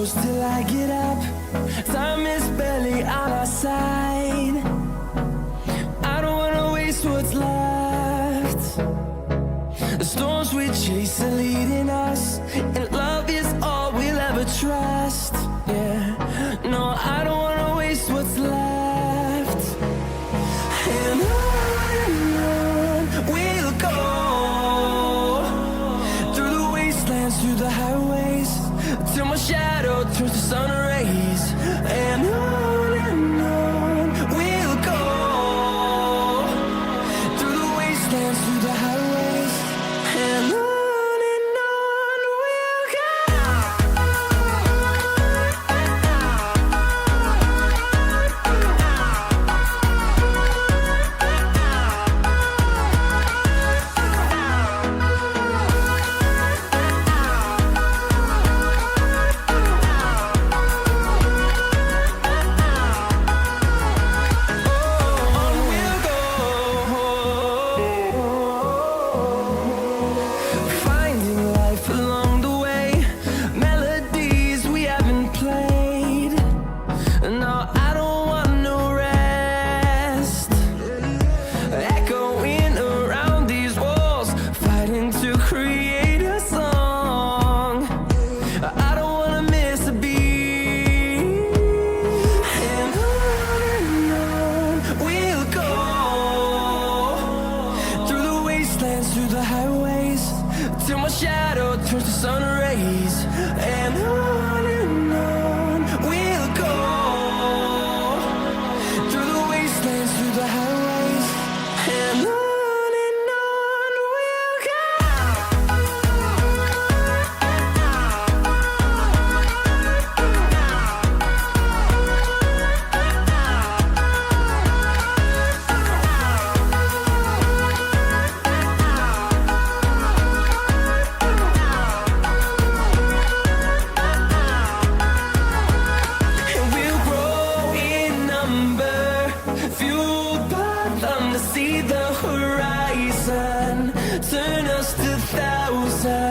close till I get up. Time is barely on our side. I don't wanna waste what's left. The storms we chase are leading us, and love is all we'll ever trust. Yeah, no, I don't wanna waste what's left. And on we'll go, through the wastelands, through the highways, till my shadow turns to sun rays. And on we'll go, through the wastelands, through the highways, and on we'll go. Finding life along the way, melodies we haven't played. No, I don't want no rest. Echoing around these walls, fighting to create a song. I don't wanna miss a beat. And on we'll go, through the wastelands, through the highways, till my shadow turns to sun rays. And on we'll go, through the wastelands, through the highways, and on we'll go. And we'll grow in number, fueled by them to see the horizon, turn us to thousands.